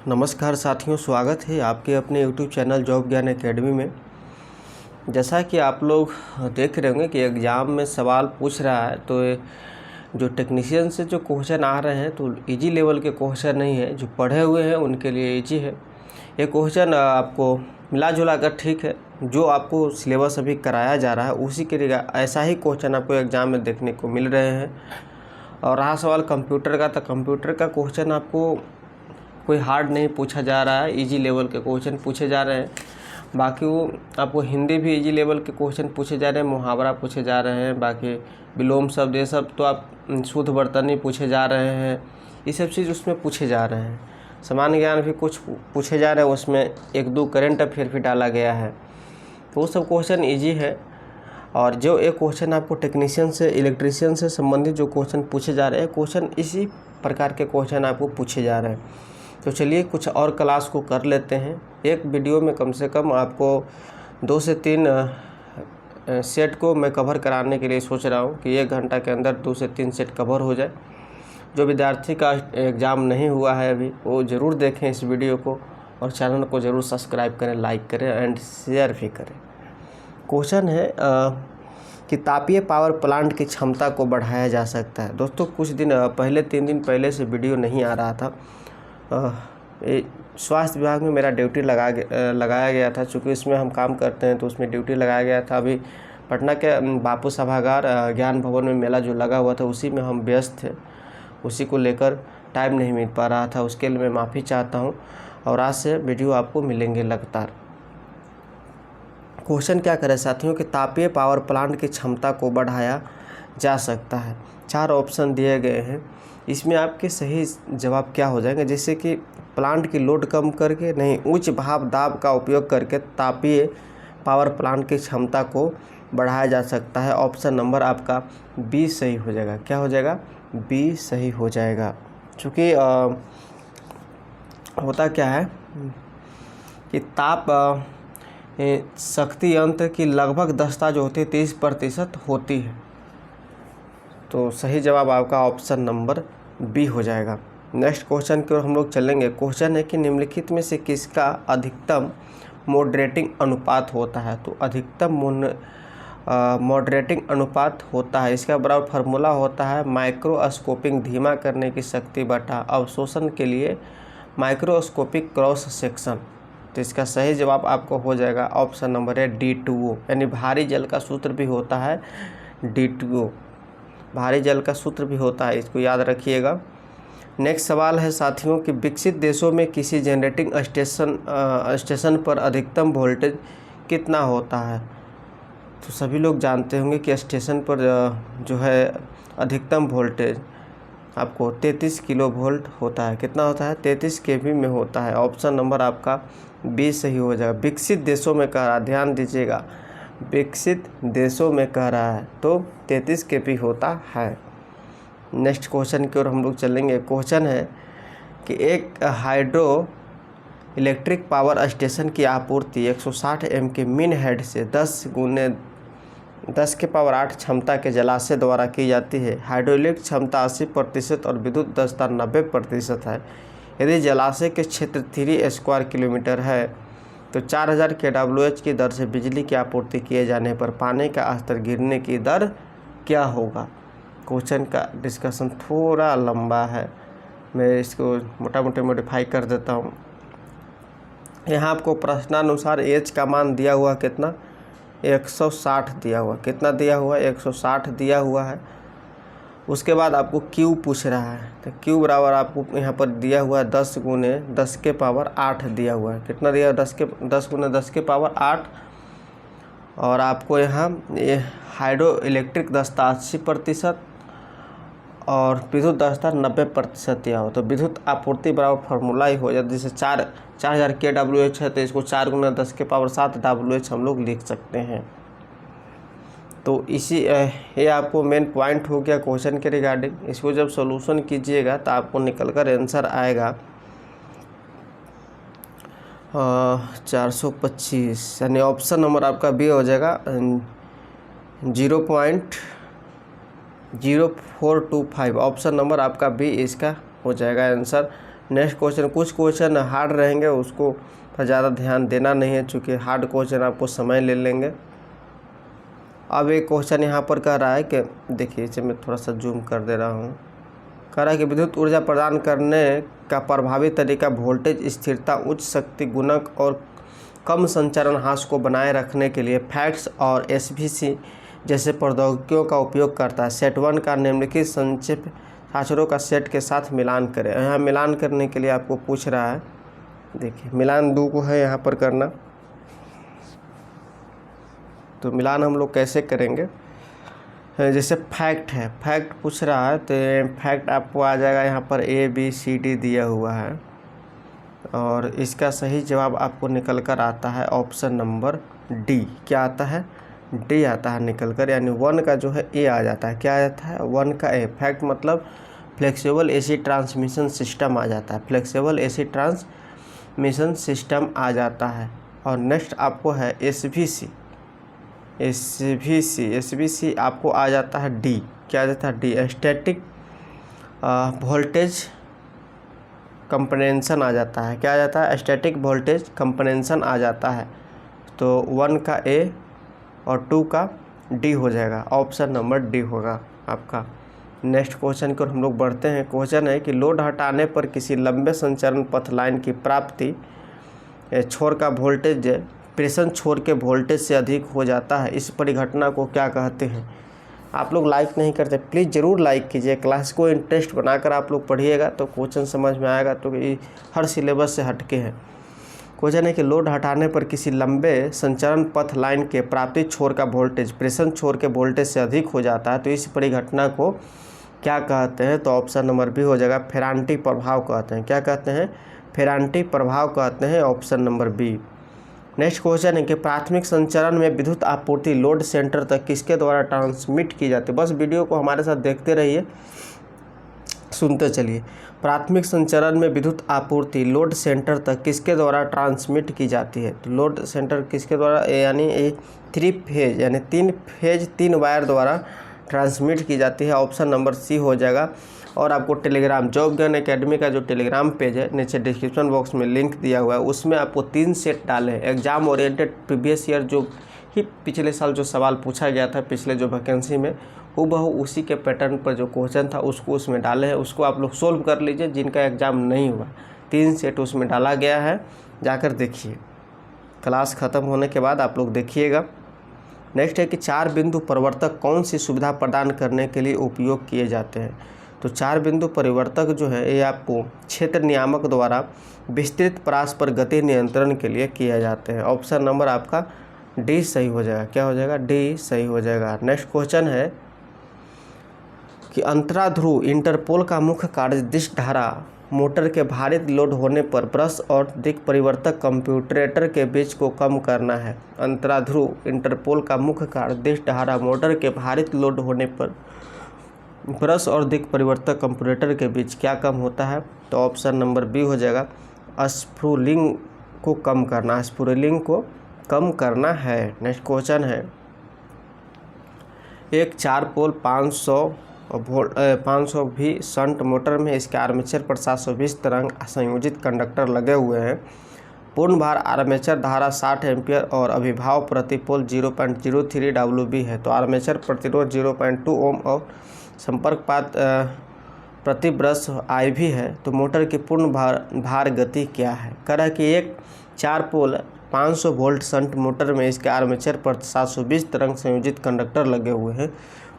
नमस्कार साथियों, स्वागत है आपके अपने YouTube चैनल जॉब ज्ञान एकेडमी में। जैसा कि आप लोग देख रहे होंगे कि एग्ज़ाम में सवाल पूछ रहा है, तो जो टेक्नीशियन से जो क्वेश्चन आ रहे हैं तो इजी लेवल के क्वेश्चन नहीं है। जो पढ़े हुए हैं उनके लिए इजी है। ये क्वेश्चन आपको मिला जुला कर ठीक है, जो आपको सिलेबस अभी कराया जा रहा है उसी के लिए ऐसा ही क्वेश्चन आपको एग्ज़ाम में देखने को मिल रहे हैं। और रहा सवाल कंप्यूटर का, तो कंप्यूटर का क्वेश्चन आपको कोई हार्ड नहीं पूछा जा रहा है, इजी लेवल के क्वेश्चन पूछे जा रहे हैं। बाकी वो आपको हिंदी भी इजी लेवल के क्वेश्चन पूछे जा रहे हैं, मुहावरा पूछे जा रहे हैं, बाकी विलोम शब्द ये सब तो आप शुद्ध बर्तनी पूछे जा रहे हैं। ये सब चीज़ उसमें पूछे जा रहे हैं। सामान्य ज्ञान भी कुछ पूछे जा रहे हैं, उसमें एक दो करंट अफेयर भी डाला गया है, तो वो सब क्वेश्चन ईजी है। और जो एक क्वेश्चन आपको टेक्नीशियन से, इलेक्ट्रीशियन से संबंधित जो क्वेश्चन पूछे जा रहे हैं, क्वेश्चन इसी प्रकार के क्वेश्चन आपको पूछे जा रहे हैं। तो चलिए कुछ और क्लास को कर लेते हैं। एक वीडियो में कम से कम आपको 2 से 3 सेट को मैं कवर कराने के लिए सोच रहा हूं कि 1 घंटा के अंदर 2 से 3 सेट कवर हो जाए। जो विद्यार्थी का एग्ज़ाम नहीं हुआ है अभी, वो ज़रूर देखें इस वीडियो को और चैनल को ज़रूर सब्सक्राइब करें, लाइक करें एंड शेयर भी करें। क्वेश्चन है कि तापीय पावर प्लांट की क्षमता को बढ़ाया जा सकता है। दोस्तों कुछ दिन पहले 3 दिन पहले से वीडियो नहीं आ रहा था। स्वास्थ्य विभाग में मेरा ड्यूटी लगाया गया था, चूँकि इसमें हम काम करते हैं तो उसमें ड्यूटी लगाया गया था। अभी पटना के बापू सभागार ज्ञान भवन में मेला जो लगा हुआ था उसी में हम व्यस्त थे, उसी को लेकर टाइम नहीं मिल पा रहा था। उसके लिए मैं माफ़ी चाहता हूं और आज से वीडियो आपको मिलेंगे लगातार। क्वेश्चन क्या करें साथियों कि तापीय पावर प्लांट की क्षमता को बढ़ाया जा सकता है। 4 ऑप्शन दिए गए हैं, इसमें आपके सही जवाब क्या हो जाएंगे। जैसे कि प्लांट की लोड कम करके नहीं, उच्च भाप दाब का उपयोग करके तापीय पावर प्लांट की क्षमता को बढ़ाया जा सकता है। ऑप्शन नंबर आपका बी सही हो जाएगा। क्या हो जाएगा? बी सही हो जाएगा। चूँकि होता क्या है कि ताप शक्ति यंत्र की लगभग दक्षता जो होती है 30% होती है, तो सही जवाब आपका ऑप्शन नंबर बी हो जाएगा। नेक्स्ट क्वेश्चन की ओर हम लोग चलेंगे। क्वेश्चन है कि निम्नलिखित में से किसका अधिकतम मॉडरेटिंग अनुपात होता है। तो अधिकतम मॉडरेटिंग अनुपात होता है, इसका बराबर फार्मूला होता है माइक्रोस्कोपिक धीमा करने की शक्ति बटा अवशोषण के लिए माइक्रोस्कोपिक क्रॉस सेक्शन। तो इसका सही जवाब आपको हो जाएगा ऑप्शन नंबर है D2O, यानी भारी जल का सूत्र भी होता है D2O, भारी जल का सूत्र भी होता है, इसको याद रखिएगा। नेक्स्ट सवाल है साथियों कि विकसित देशों में किसी जनरेटिंग स्टेशन पर अधिकतम वोल्टेज कितना होता है। तो सभी लोग जानते होंगे कि स्टेशन पर जो है अधिकतम वोल्टेज आपको 33 किलो वोल्ट होता है। कितना होता है? 33 kV में होता है। ऑप्शन नंबर आपका बी सही हो जाएगा। विकसित देशों में कह रहा, ध्यान दीजिएगा, विकसित देशों में कह रहा है, तो 33 kV होता है। नेक्स्ट क्वेश्चन की ओर हम लोग चलेंगे। क्वेश्चन है कि एक हाइड्रो इलेक्ट्रिक पावर स्टेशन की आपूर्ति 160 M के मिन हेड से 10 × 10⁸ क्षमता के जलाशय द्वारा की जाती है। हाइड्रोलिक क्षमता 80% और विद्युत दक्षता 90% है। यदि जलाशय के क्षेत्र 3 स्क्वायर किलोमीटर है तो 4000 kWh की दर से बिजली की आपूर्ति किए जाने पर पानी का स्तर गिरने की दर क्या होगा। क्वेश्चन का डिस्कशन थोड़ा लंबा है, मैं इसको मोटा मोटी मॉडिफाई कर देता हूँ। यहाँ आपको प्रश्नानुसार एच का मान दिया हुआ कितना, 160 दिया हुआ। कितना दिया हुआ? 160 दिया हुआ है। उसके बाद आपको क्यू पूछ रहा है, तो क्यू बराबर आपको यहाँ पर दिया हुआ है 10 × 10⁸ दिया हुआ है। कितना दिया? 10 × 10⁸। और आपको यहाँ ये हाइड्रो इलेक्ट्रिक दक्षता 80% और विद्युत दक्षता 90% दिया हो, तो विद्युत आपूर्ति बराबर फार्मूला ही हो जाता है। जैसे 4000 kWh है तो इसको 4 × 10⁷ WH हम लोग लिख सकते हैं। तो इसी ये आपको मेन पॉइंट हो गया क्वेश्चन के रिगार्डिंग। इसको जब सॉल्यूशन कीजिएगा तो आपको निकल कर आंसर आएगा 425, यानी ऑप्शन नंबर आपका बी हो जाएगा 0.0425। ऑप्शन नंबर आपका बी इसका हो जाएगा आंसर नेक्स्ट क्वेश्चन, कुछ क्वेश्चन हार्ड रहेंगे, उसको पर ज़्यादा ध्यान देना नहीं है, चूँकि हार्ड क्वेश्चन आपको समय ले लेंगे। अब एक क्वेश्चन यहाँ पर कह रहा है कि देखिए, इसे मैं थोड़ा सा जूम कर दे रहा हूँ। कह रहा है कि विद्युत ऊर्जा प्रदान करने का प्रभावी तरीका वोल्टेज स्थिरता, उच्च शक्ति गुणक और कम संचरण ह्रास को बनाए रखने के लिए फैक्ट्स और एसवीसी जैसे प्रौद्योगिकियों का उपयोग करता है। सेट 1 का निम्नलिखित संक्षिप्त साक्षरों का सेट के साथ मिलान करें। यहाँ मिलान करने के लिए आपको पूछ रहा है, देखिए मिलान 2 को है यहाँ पर करना। तो मिलान हम लोग कैसे करेंगे, जैसे फैक्ट है, फैक्ट पूछ रहा है तो फैक्ट आपको आ जाएगा यहाँ पर ABCD दिया हुआ है और इसका सही जवाब आपको निकल कर आता है ऑप्शन नंबर डी। क्या आता है? डी आता है निकल कर, यानी 1 का जो है ए आ जाता है। क्या आ जाता है? 1 का ए। फैक्ट मतलब फ्लेक्सिबल एसी ट्रांसमिशन सिस्टम आ जाता है, फ्लेक्सिबल एसी ट्रांसमिशन सिस्टम आ जाता है। और नेक्स्ट आपको है एसवीसी आपको आ जाता है डी। क्या आ जाता है? डी। स्टैटिक वोल्टेज कंपनसेशन आ जाता है। क्या आ जाता है? स्टैटिक वोल्टेज कंपनसेशन आ जाता है। तो 1 का ए और 2 का डी हो जाएगा, ऑप्शन नंबर डी होगा आपका। नेक्स्ट क्वेश्चन की ओर हम लोग बढ़ते हैं। क्वेश्चन है कि लोड हटाने पर किसी लंबे संचरण पथ लाइन की प्राप्ति छोर का वोल्टेज प्रेषण छोर के वोल्टेज से अधिक हो जाता है, इस परिघटना को क्या कहते हैं? आप लोग लाइक नहीं करते, प्लीज़ ज़रूर लाइक कीजिए। क्लास को इंटरेस्ट बनाकर आप लोग पढ़िएगा तो क्वेश्चन समझ में आएगा, तो ये हर सिलेबस से हटके है। क्वेश्चन है कि लोड हटाने पर किसी लंबे संचरण पथ लाइन के प्राप्ति छोर का वोल्टेज प्रेषण छोर के वोल्टेज से अधिक हो जाता है, तो इस परिघटना को क्या कहते हैं? तो ऑप्शन नंबर बी हो जाएगा, फेरांटी प्रभाव कहते हैं। क्या कहते हैं? फेरांटी प्रभाव कहते हैं, option number B. Next question है कि प्राथमिक संचरण में विद्युत आपूर्ति लोड सेंटर तक किसके द्वारा ट्रांसमिट की जाती है? बस वीडियो को हमारे साथ देखते रहिए, सुनते चलिए। प्राथमिक संचरण में विद्युत आपूर्ति लोड सेंटर तक किसके द्वारा ट्रांसमिट की जाती है? तो लोड सेंटर किसके द्वारा, यानी 3 फेज यानी 3 फेज 3 वायर द्वारा ट्रांसमिट की जाती है, ऑप्शन नंबर सी हो जाएगा। और आपको टेलीग्राम जॉब ज्ञान एकेडमी का जो टेलीग्राम पेज है, नीचे डिस्क्रिप्शन बॉक्स में लिंक दिया हुआ है, उसमें आपको 3 सेट डाले हैं एग्जाम ओरिएंटेड प्रीवियस ईयर, जो ही पिछले साल जो सवाल पूछा गया था पिछले जो वैकेंसी में, हूबहू उसी के पैटर्न पर जो क्वेश्चन था उसको उसमें डाले हैं। उसको आप लोग सोल्व कर लीजिए जिनका एग्ज़ाम नहीं हुआ। 3 सेट उसमें डाला गया है, जाकर देखिए। क्लास ख़त्म होने के बाद आप लोग देखिएगा। नेक्स्ट है कि 4 बिंदु परिवर्तक कौन सी सुविधा प्रदान करने के लिए उपयोग किए जाते हैं? तो 4 बिंदु परिवर्तक जो है ये आपको क्षेत्र नियामक द्वारा विस्तृत परस्पर गति नियंत्रण के लिए किए जाते हैं। ऑप्शन नंबर आपका डी सही हो जाएगा। क्या हो जाएगा? डी सही हो जाएगा। नेक्स्ट क्वेश्चन है कि अंतराध्रुव इंटरपोल का मुख्य कार्य दिश धारा मोटर के भारित लोड होने पर ब्रश और दिक् परिवर्तक कंप्यूटरेटर के बीच को कम करना है। अंतराध्रुव इंटरपोल का मुख्य कार्य दिश धारा मोटर के भारित लोड होने पर ब्रश और दिक् परिवर्तक कंप्यूटरेटर के बीच क्या कम होता है? तो ऑप्शन नंबर बी हो जाएगा, स्फुलिंग को कम करना, स्फुलिंग को कम करना है। नेक्स्ट क्वेश्चन है, एक 4 पोल 500 भी शंट मोटर में इसके आर्मेचर पर 720 तरंग संयोजित कंडक्टर लगे हुए हैं। पूर्ण भार आर्मेचर धारा 60 एम्पियर और अभिभाव प्रति पोल 0.03 WB है। तो आर्मेचर प्रतिरोध 0.2 ओम और संपर्क पात प्रति ब्रश IV है। तो मोटर की पूर्ण भार गति क्या है? कह रहा है कि एक 4 पोल 500 वोल्ट शंट मोटर में इसके आर्मेचर पर 720 तरंग संयोजित कंडक्टर लगे हुए हैं।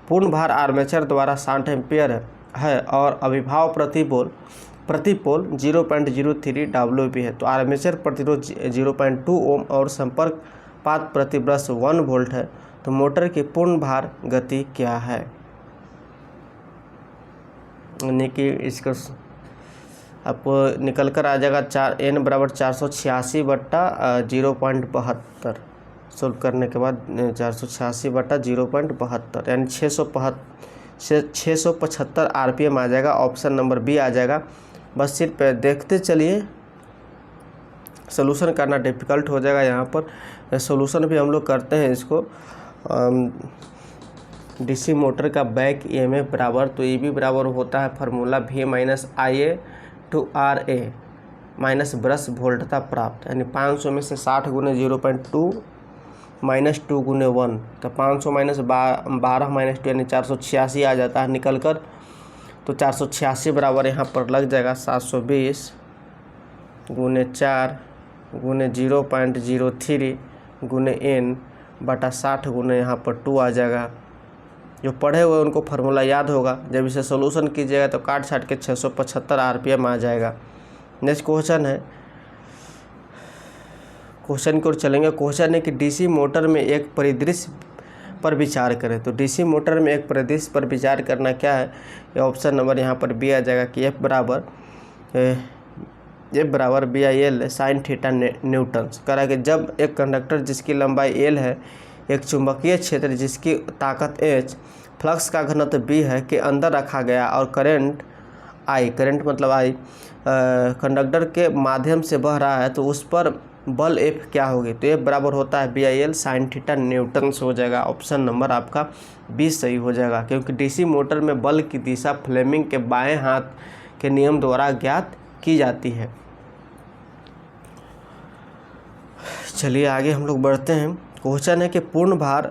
पूर्ण भार आर्मेचर द्वारा 60 एम्पियर है और अभिभाव प्रति पोल 0.03 WB है। तो आर्मेचर प्रतिरोध 0.2 ओम और संपर्क पात प्रति ब्रश 1 वोल्ट है। तो मोटर की पूर्ण भार गति क्या है? यानी कि इसका आपको निकल कर आ जाएगा n बराबर 486 बट्टा 0.72। सोल्व करने के बाद 486 बट्टा 0.72 यानी 675 RPM आ जाएगा। ऑप्शन नंबर बी आ जाएगा। बस सिर्फ देखते चलिए, सोल्यूशन करना डिफ़िकल्ट हो जाएगा। यहाँ पर सोल्यूशन भी हम लोग करते हैं इसको। डीसी मोटर का बैक EMF बराबर, तो EB बराबर होता है formula V - IA two RA minus brush वोल्टता प्राप्त, यानी 500 में से 60 गुने 0.2 माइनस 2 गुने 1, तो 500 माइनस 12 माइनस 2 यानी 486 आ जाता है निकल कर। तो 486 बराबर यहाँ पर लग जाएगा 720 गुने 4 गुने 0.03 गुने n बटा 60 गुने यहाँ पर 2 आ जाएगा। जो पढ़े हुए उनको फार्मूला याद होगा, जब इसे सोल्यूशन कीजिएगा तो काट छाट के 675 RPM आ जाएगा। नेक्स्ट क्वेश्चन है, क्वेश्चन की ओर चलेंगे। क्वेश्चन है कि डीसी मोटर में एक परिदृश्य पर विचार करें। तो डीसी मोटर में एक परिदृश्य पर विचार करना क्या है, ये ऑप्शन नंबर यहाँ पर बी आ जाएगा कि F बराबर BIL साइन थीटा न्यूटन्स। कह रहा है कि जब एक कंडक्टर जिसकी लंबाई L है, एक चुंबकीय क्षेत्र जिसकी ताकत H, फ्लक्स का घनत्व B है के अंदर रखा गया और करंट I, करंट मतलब I कंडक्टर के माध्यम से बह रहा है, तो उस पर बल F क्या होगी। तो F बराबर होता है BIL साइन थीटा न्यूटन्स हो जाएगा। ऑप्शन नंबर आपका B सही हो जाएगा, क्योंकि डीसी मोटर में बल की दिशा फ्लेमिंग के बाएं हाथ के नियम द्वारा ज्ञात की जाती है। चलिए आगे हम लोग बढ़ते हैं। क्वेश्चन है कि पूर्ण भार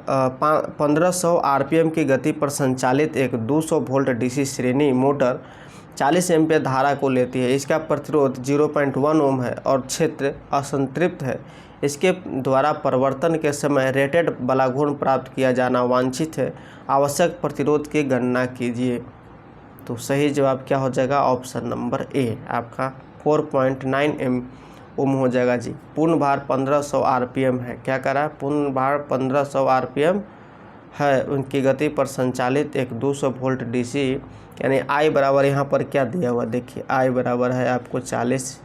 1500 RPM की गति पर संचालित एक 200 वोल्ट डीसी श्रेणी मोटर 40 एम्पीयर धारा को लेती है। इसका प्रतिरोध 0.1 ओम है और क्षेत्र असंतृप्त है। इसके द्वारा परिवर्तन के समय रेटेड बलाघूर्ण प्राप्त किया जाना वांछित है। आवश्यक प्रतिरोध की गणना कीजिए। तो सही जवाब क्या हो जाएगा, ऑप्शन नंबर ए आपका 4.9 ओम हो जाएगा जी। पूर्ण भार 1500 RPM है। क्या करा, पूर्ण भार 1500 RPM है, उनकी गति पर संचालित एक 200 वोल्ट डीसी, यानी I बराबर यहाँ पर क्या दिया हुआ देखिए, I बराबर है आपको 40,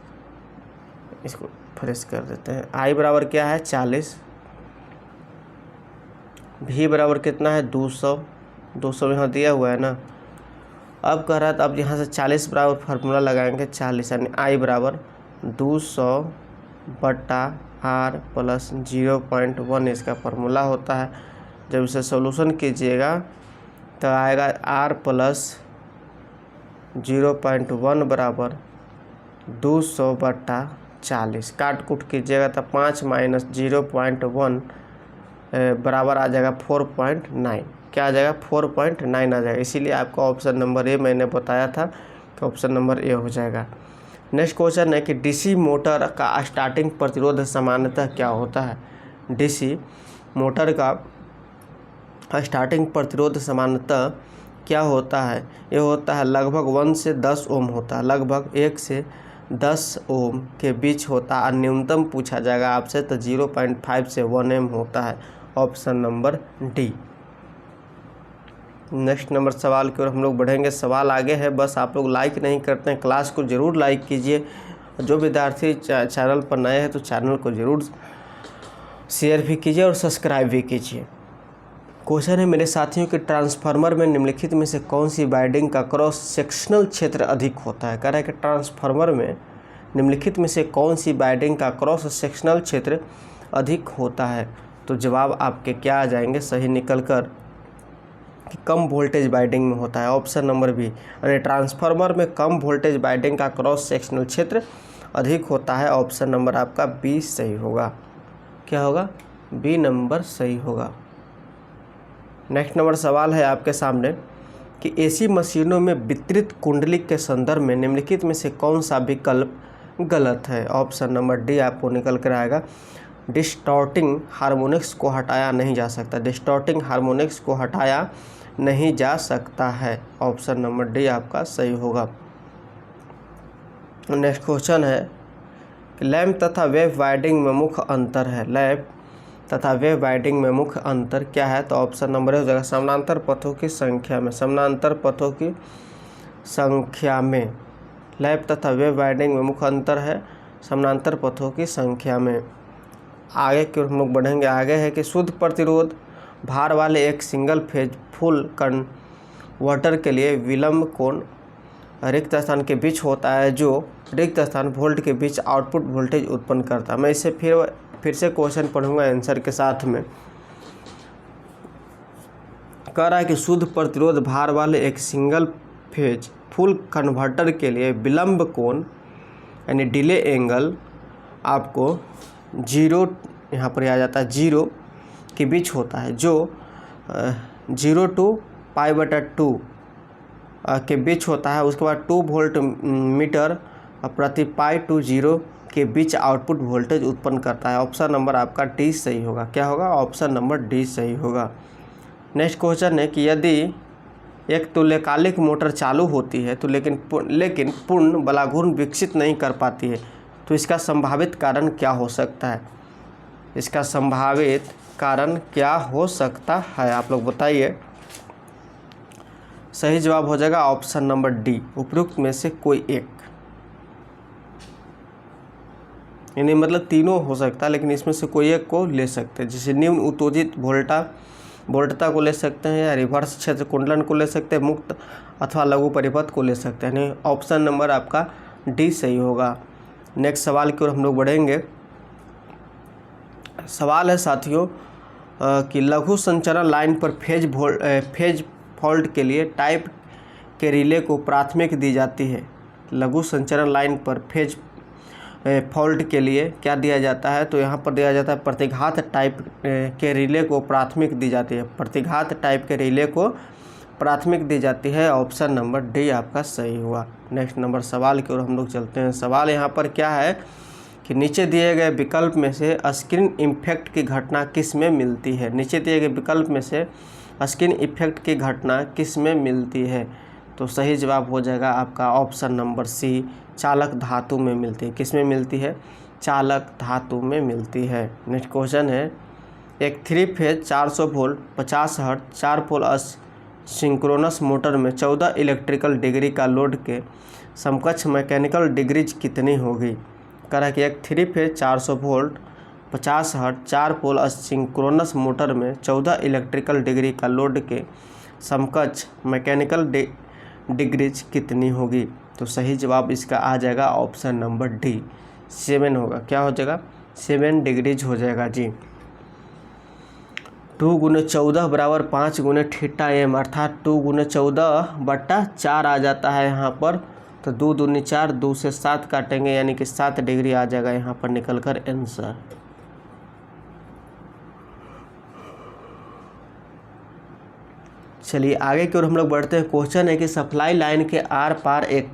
इसको फ्रेश कर देते हैं। I बराबर क्या है 40, V बराबर कितना है 200 यहाँ दिया हुआ है ना। अब कह रहा है, तो अब यहाँ से 40 बराबर फार्मूला लगाएंगे 40, यानी I बराबर 200 बटा R प्लस 0.1 इसका फार्मूला होता है। जब इसे सॉल्यूशन कीजिएगा तो आएगा R प्लस 0.1 बराबर 200 बटा 40, काट कूट कीजिएगा तो 5 माइनस 0.1 बराबर आ जाएगा 4.9। क्या आ जाएगा 4.9 आ जाएगा। इसीलिए आपका ऑप्शन नंबर ए मैंने बताया था कि ऑप्शन नंबर ए हो जाएगा। नेक्स्ट क्वेश्चन है कि डीसी मोटर का स्टार्टिंग प्रतिरोध सामान्यतः क्या होता है। डीसी मोटर का स्टार्टिंग प्रतिरोध सामान्यतः क्या होता है, ये होता है लगभग 1 से 10 ओम होता है, लगभग 1 से 10 ओम के बीच होता है। और न्यूनतम पूछा जाएगा आपसे तो 0.5 से 1 एम होता है। Option number D. Next number सवाल की ओर हम लोग बढ़ेंगे। सवाल आगे है, बस आप लोग लाइक नहीं करते हैं, क्लास को ज़रूर लाइक कीजिए। जो विद्यार्थी चैनल पर नए हैं तो चैनल को ज़रूर शेयर भी कीजिए और सब्सक्राइब भी कीजिए। क्वेश्चन है मेरे साथियों कि ट्रांसफार्मर में निम्नलिखित में से कौन सी वाइंडिंग का क्रॉस सेक्शनल क्षेत्र अधिक होता है। कह रहा है कि ट्रांसफार्मर में निम्नलिखित में से कौन सी वाइंडिंग का क्रॉस सेक्शनल क्षेत्र अधिक होता है। तो जवाब आपके क्या आ जाएंगे सही निकल कर कि कम वोल्टेज वाइंडिंग में होता है। ऑप्शन नंबर बी, यानी ट्रांसफार्मर में कम वोल्टेज वाइंडिंग का क्रॉस सेक्शनल क्षेत्र अधिक होता है। ऑप्शन नंबर आपका बी सही होगा। क्या होगा, बी नंबर सही होगा। नेक्स्ट नंबर सवाल है आपके सामने कि एसी मशीनों में वितरित कुंडली के संदर्भ में निम्नलिखित में से कौन सा विकल्प गलत है। ऑप्शन नंबर डी आपको निकल कर आएगा, डिस्टॉर्टिंग हार्मोनिक्स को हटाया नहीं जा सकता। डिस्टॉर्टिंग हार्मोनिक्स को हटाया नहीं जा सकता है। ऑप्शन नंबर डी आपका सही होगा। नेक्स्ट क्वेश्चन है कि लैंप तथा वेव वाइंडिंग में मुख्य अंतर है। लैंप तथा वेव वाइंडिंग में मुख्य अंतर क्या है। तो ऑप्शन नंबर ए हो जाएगा, समानांतर पथों की संख्या में। समानांतर पथों की संख्या में लैंप तथा वेव वाइंडिंग में मुख्य अंतर है समानांतर पथों की संख्या में। आगे की ओर हम लोग बढ़ेंगे। आगे है कि शुद्ध प्रतिरोध भार वाले एक सिंगल फेज फुल कन्वर्टर के लिए विलंब कोण रिक्त स्थान के बीच होता है, जो रिक्त स्थान वोल्ट के बीच आउटपुट वोल्टेज उत्पन्न करता है। मैं इसे फिर से क्वेश्चन पढ़ूंगा आंसर के साथ में। कह रहा है कि शुद्ध प्रतिरोध भार वाले एक सिंगल फेज फुल कन्वर्टर के लिए विलंब कोण यानी डिले एंगल आपको 0 यहाँ पर आ जाता है 0 के बीच होता है, जो 0 to π/2 के बीच होता है। उसके बाद 2 वोल्ट मीटर प्रति पाई टू 0 के बीच आउटपुट वोल्टेज उत्पन्न करता है। ऑप्शन नंबर आपका डी सही होगा। क्या होगा? ऑप्शन नंबर डी सही होगा। नेक्स्ट क्वेश्चन है कि यदि एक तुल्यकालिक मोटर चालू होती है तो लेकिन पूर्ण बलाघूर्ण विकसित नहीं कर पाती है, तो इसका संभावित कारण क्या हो सकता है? इसका संभावित कारण क्या हो सकता है, आप लोग बताइए। सही जवाब हो जाएगा ऑप्शन नंबर डी, उपरोक्त में से कोई एक। यानी मतलब तीनों हो सकता है, लेकिन इसमें से कोई एक को ले सकते हैं। जैसे निम्न उत्तेजित वोल्टता को ले सकते हैं, या रिवर्स क्षेत्र कुंडलन को ले सकते हैं, मुक्त अथवा लघु परिपथ को ले सकते हैं। यानी ऑप्शन नंबर आपका डी सही होगा। नेक्स्ट सवाल की ओर हम लोग बढ़ेंगे। सवाल है साथियों कि लघु संचरण लाइन पर फेज फॉल्ट के लिए टाइप के रिले को प्राथमिक दी जाती है। लघु संचरण लाइन पर फेज फॉल्ट के लिए क्या दिया जाता है? तो यहाँ पर दिया जाता है प्रतिघात टाइप के रिले को प्राथमिक दी जाती है। प्रतिघात टाइप के रिले को प्राथमिक दी जाती है। ऑप्शन नंबर डी आपका सही हुआ। नेक्स्ट नंबर सवाल की ओर हम लोग चलते हैं। सवाल यहाँ पर क्या है कि नीचे दिए गए विकल्प में से स्क्रीन इफेक्ट की घटना किस में मिलती है? नीचे दिए गए विकल्प में से स्क्रीन इफेक्ट की घटना किस में मिलती है? तो सही जवाब हो जाएगा आपका ऑप्शन नंबर सी, चालक धातु में मिलती है। किस में मिलती है? चालक धातु में मिलती है। नेक्स्ट क्वेश्चन है, एक 3 फेज 400 वोल्ट 50 हर्ट्ज 4 पोल सिंक्रोनस मोटर में 14 इलेक्ट्रिकल डिग्री का लोड के समकक्ष मैकेनिकल डिग्रीज कितनी होगी? कह रहा है कि एक 3 फेज 400 वोल्ट 50 हर्ट्ज 4 पोल सिंक्रोनस मोटर में 14 इलेक्ट्रिकल डिग्री का लोड के समकक्ष मैकेनिकल डिग्रीज कितनी होगी? तो सही जवाब इसका आ जाएगा ऑप्शन नंबर डी, 7 होगा। क्या हो जाएगा? 7 डिग्रीज हो जाएगा जी। 2 × 14 बराबर 5 × θm, अर्थात 2 × 14/4 आ जाता है यहाँ पर। तो 2 दूनी 4, 2 से 7 काटेंगे यानी कि 7 डिग्री आ जाएगा यहाँ पर निकल कर आंसर। चलिए आगे की ओर हम लोग बढ़ते हैं। क्वेश्चन है कि सप्लाई लाइन के आर पार एक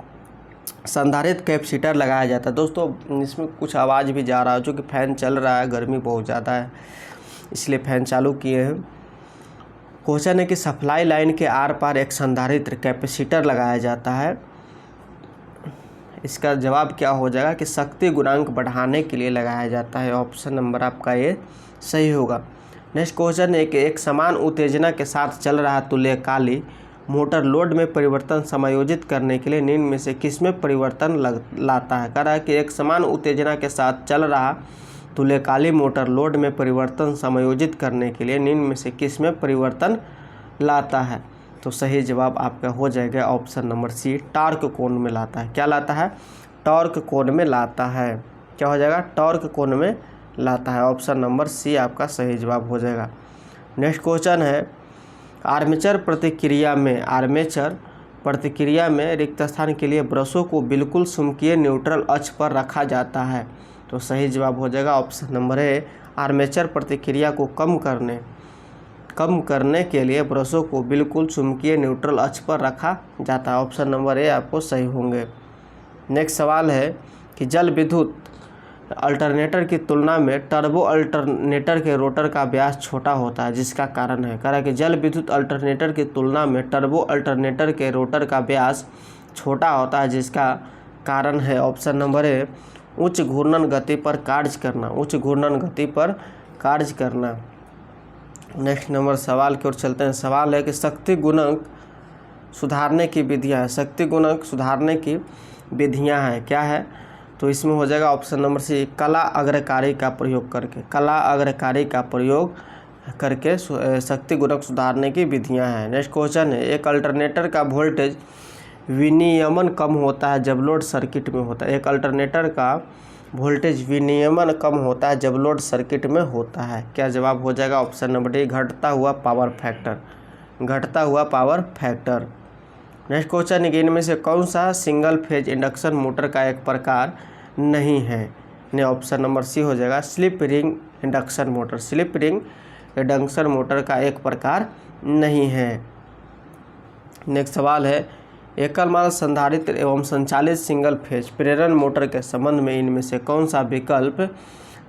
संधारित्र कैपेसिटर लगाया जाता है। दोस्तों इसमें कुछ आवाज़ भी जा रहा है, जो कि फ़ैन चल रहा है, गर्मी बहुत ज़्यादा है इसलिए फ़ैन चालू किए हैं। क्वेश्चन है कि सप्लाई लाइन के आर पार एक संधारित्र कैपेसिटर लगाया जाता है। इसका जवाब क्या हो जाएगा कि शक्ति गुणांक बढ़ाने के लिए लगाया जाता है। ऑप्शन नंबर आपका ये सही होगा। नेक्स्ट क्वेश्चन है कि एक समान उत्तेजना के साथ चल रहा तुल्यकाली मोटर लोड में परिवर्तन समायोजित करने के लिए निम्न में से किसमें परिवर्तन लाता है? कह रहा है कि एक समान उत्तेजना के साथ चल रहा तुल्यकाली मोटर लोड में परिवर्तन समायोजित करने के लिए निम्न में से किसमें परिवर्तन लाता है? तो सही जवाब आपका हो जाएगा ऑप्शन नंबर सी, टॉर्क कोण में लाता है। क्या लाता है? टॉर्क कोण में लाता है। क्या हो जाएगा? टॉर्क कोण में लाता है। ऑप्शन नंबर सी आपका सही जवाब हो जाएगा। नेक्स्ट क्वेश्चन है, आर्मेचर प्रतिक्रिया में रिक्त स्थान के लिए ब्रशों को बिल्कुल चुंबकीय न्यूट्रल अक्ष पर रखा जाता है। तो सही जवाब हो जाएगा ऑप्शन नंबर ए, आर्मेचर प्रतिक्रिया को कम करने के लिए ब्रशों को बिल्कुल चुंबकीय न्यूट्रल अक्ष पर रखा जाता है। ऑप्शन नंबर ए आपको सही होंगे। नेक्स्ट सवाल है कि जल विद्युत अल्टरनेटर की तुलना में टर्बो अल्टरनेटर के रोटर का व्यास छोटा होता है, जिसका कारण है? कह रहा है कि जल विद्युत अल्टरनेटर की तुलना में टर्बो अल्टरनेटर के रोटर का व्यास छोटा होता है, जिसका कारण है ऑप्शन नंबर ए, उच्च घूर्णन गति पर कार्य करना। उच्च घूर्णन गति पर कार्य करना। नेक्स्ट नंबर सवाल की ओर चलते हैं। सवाल है कि शक्ति गुणक सुधारने की विधियाँ। शक्ति गुणक सुधारने की विधियाँ हैं, क्या है? तो इसमें हो जाएगा ऑप्शन नंबर सी, कला अग्रकारी का प्रयोग करके। कला अग्रकारी का प्रयोग करके शक्ति गुणक सुधारने की विधियां हैं। नेक्स्ट क्वेश्चन है, एक अल्टरनेटर का वोल्टेज विनियमन कम होता है जब लोड सर्किट में होता है। एक अल्टरनेटर का वोल्टेज विनियमन कम होता है जब लोड सर्किट में होता है। क्या जवाब हो जाएगा? ऑप्शन नंबर डी, घटता हुआ पावर फैक्टर। घटता हुआ पावर फैक्टर। नेक्स्ट क्वेश्चन है कि इनमें से कौन सा सिंगल फेज इंडक्शन मोटर का एक प्रकार नहीं है। ने ऑप्शन नंबर सी हो जाएगा slip ring induction motor. Slip ring induction motor का एक प्रकार नहीं है। नेक्स्ट सवाल है एकल मार्ग संधारित्र एवं संचालित सिंगल फेज प्रेरण मोटर के संबंध में इनमें से कौन सा विकल्प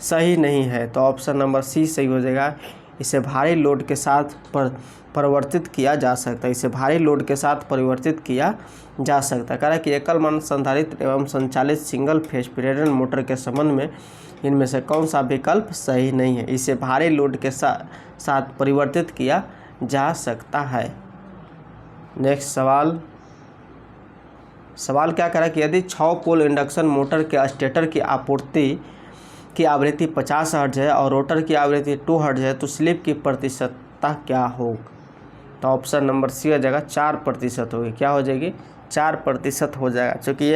सही नहीं है। तो ऑप्शन नंबर सी सही हो जाएगा। इसे भारी लोड के साथ परिवर्तित किया जा सकता है। इसे भारी लोड के साथ परिवर्तित किया जा सकता है। कह रहा है कि एकल मार्ग संधारित्र एवं संचालित सिंगल फेज प्रेरण मोटर के संबंध में इनमें से कौन सा विकल्प सही नहीं है। इसे भारी लोड के साथ परिवर्तित किया जा सकता है। नेक्स्ट सवाल क्या करा कि यदि 6 पोल इंडक्शन मोटर के स्टेटर की आपूर्ति की आवृत्ति 50 हर्ट्ज है और रोटर की आवृत्ति 2 हर्ट्ज है तो स्लिप की प्रतिशतता क्या होगी। तो ऑप्शन नंबर सी हो जाएगा 4% होगी। क्या हो जाएगी 4% हो जाएगा। चूँकि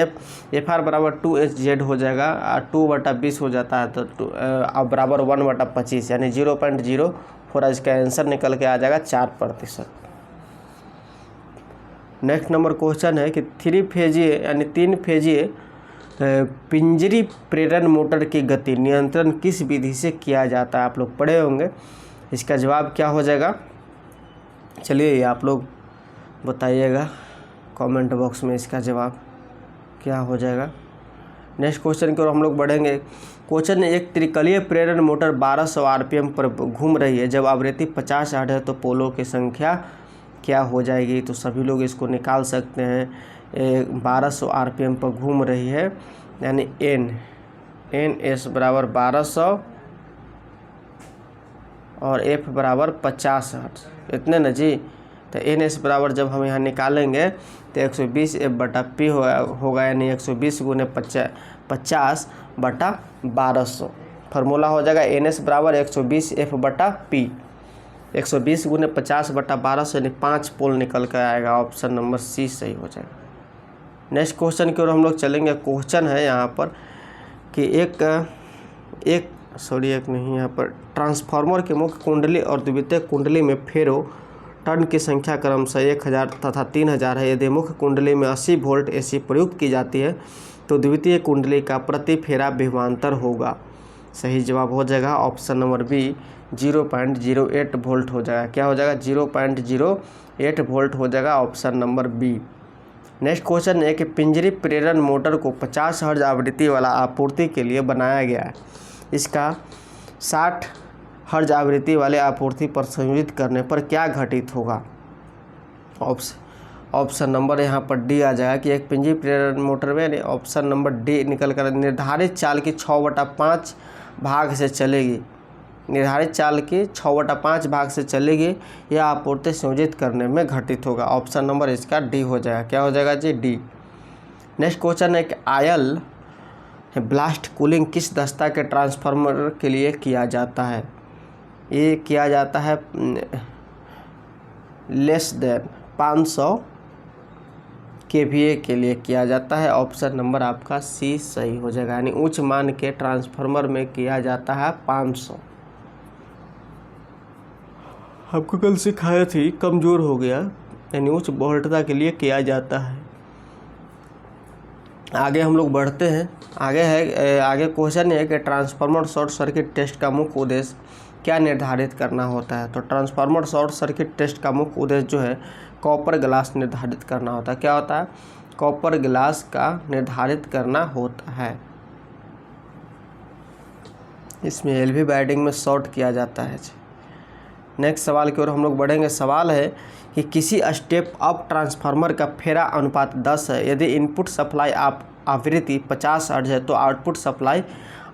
एफ आर बराबर 2Hz हो जाएगा और 2/20 हो जाता है तो अब बराबर 1/25 यानी 0.04 इसका आंसर निकल के आ जाएगा 4%। नेक्स्ट नंबर क्वेश्चन है कि 3 फेजिए यानी 3 फेजिए पिंजरी प्रेरण मोटर की गति नियंत्रण किस विधि से किया जाता है। आप लोग पढ़े होंगे। इसका जवाब क्या हो जाएगा चलिए आप लोग बताइएगा कमेंट बॉक्स में इसका जवाब क्या हो जाएगा। नेक्स्ट क्वेश्चन की ओर हम लोग बढ़ेंगे। क्वेश्चन है एक त्रिकलीय प्रेरण मोटर 1200 RPM पर घूम रही है। जब आवृत्ति 50 हर्ट्ज है तो पोलों की संख्या क्या हो जाएगी। तो सभी लोग इसको निकाल सकते हैं। 1200 RPM पर घूम रही है यानी एन एस बराबर 1200 और एफ बराबर 50 हर्ट्ज इतने न जी। तो एन एस बराबर जब हम यहाँ निकालेंगे तो 120 F/P होगा यानी 120 गुने 50/1200। फार्मूला हो जाएगा एन एस बराबर 120 F/P। 120 गुने 50/1200 यानी 5 पोल निकल कर आएगा। ऑप्शन नंबर सी सही हो जाएगा। नेक्स्ट क्वेश्चन की ओर हम लोग चलेंगे। क्वेश्चन है यहाँ पर कि एक नहीं यहाँ पर ट्रांसफार्मर के मुख्य कुंडली और द्वितीयक कुंडली में फेरो टर्न की संख्या क्रमशः 1000 तथा 3000 है। यदि मुख्य कुंडली में 80 वोल्ट AC प्रयुक्त की जाती है तो द्वितीय कुंडली का प्रति फेरा विभवांतर होगा। सही जवाब हो जाएगा ऑप्शन नंबर बी 0.08 वोल्ट हो जाएगा। क्या हो जाएगा 0.08 वोल्ट हो जाएगा option number B. Next question है कि पिंजरी प्रेरण मोटर को 50 हर्ट्ज आवृत्ति वाला आपूर्ति के लिए बनाया गया है। इसका 60 हर्ट्ज आवृत्ति वाले आपूर्ति पर संयोजित करने पर क्या घटित होगा। ऑप्शन नंबर यहाँ पर डी आ जाएगा कि एक पिंजरी प्रेरण मोटर में ऑप्शन नंबर डी निकल कर निर्धारित चाल की 6/5 भाग से चलेगी। निर्धारित चाल की 6/5 भाग से चलेगी। यह आपूर्ति संयोजित करने में घटित होगा। ऑप्शन नंबर इसका डी हो जाएगा। क्या हो जाएगा जी डी। नेक्स्ट क्वेश्चन है कि आयल ब्लास्ट कूलिंग किस दस्ता के ट्रांसफार्मर के लिए किया जाता है। ये किया जाता है लेस देन 500 kVA के लिए किया जाता है। ऑप्शन नंबर आपका सी सही हो जाएगा यानी उच्च मान के ट्रांसफार्मर में किया जाता है 500। आपको कल सिखाया थी कमज़ोर हो गया यानी उच्च वोल्टता के लिए किया जाता है। आगे हम लोग बढ़ते हैं। आगे क्वेश्चन है कि ट्रांसफार्मर शॉर्ट सर्किट टेस्ट का मुख्य उद्देश्य क्या निर्धारित करना होता है। तो ट्रांसफार्मर शॉर्ट सर्किट टेस्ट का मुख्य उद्देश्य जो है कॉपर ग्लास निर्धारित करना होता है। क्या होता है कॉपर ग्लास का निर्धारित करना होता है। इसमें एलवी वायरिंग में शॉर्ट किया जाता है। नेक्स्ट सवाल की ओर हम लोग बढ़ेंगे। सवाल है कि किसी स्टेप अप ट्रांसफार्मर का फेरा अनुपात 10 है। यदि इनपुट सप्लाई आवृत्ति 50 हर्ट्ज है तो आउटपुट सप्लाई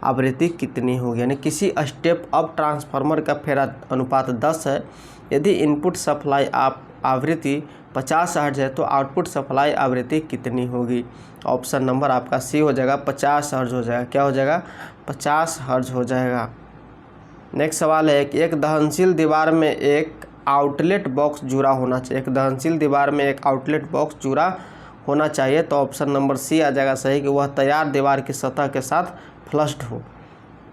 आवृत्ति कितनी होगी। यानी किसी स्टेप अप ट्रांसफार्मर का फेरा अनुपात 10 है। यदि इनपुट सप्लाई आवृत्ति 50 हर्ट्ज है तो आउटपुट सप्लाई आवृत्ति कितनी होगी। ऑप्शन नंबर आपका सी हो जाएगा 50 हर्ट्ज हो जाएगा। क्या हो जाएगा 50 हर्ट्ज हो जाएगा। नेक्स्ट सवाल है कि एक दहनशील दीवार में एक आउटलेट बॉक्स जुड़ा होना चाहिए। एक दहनशील दीवार में एक आउटलेट बॉक्स जुड़ा होना चाहिए। तो ऑप्शन नंबर सी आ जाएगा सही कि वह तैयार दीवार की सतह के साथ फ्लश्ड हो।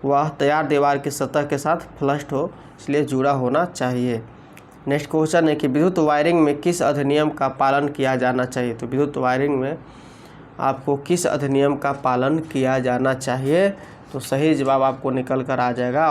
वह तैयार दीवार की सतह के साथ फ्लश्ड हो इसलिए जुड़ा होना चाहिए। नेक्स्ट क्वेश्चन है कि विद्युत वायरिंग में किस अधिनियम का पालन किया जाना चाहिए। तो विद्युत वायरिंग में आपको किस अधिनियम का पालन किया जाना चाहिए, तो सही जवाब आपको निकल कर आ जाएगा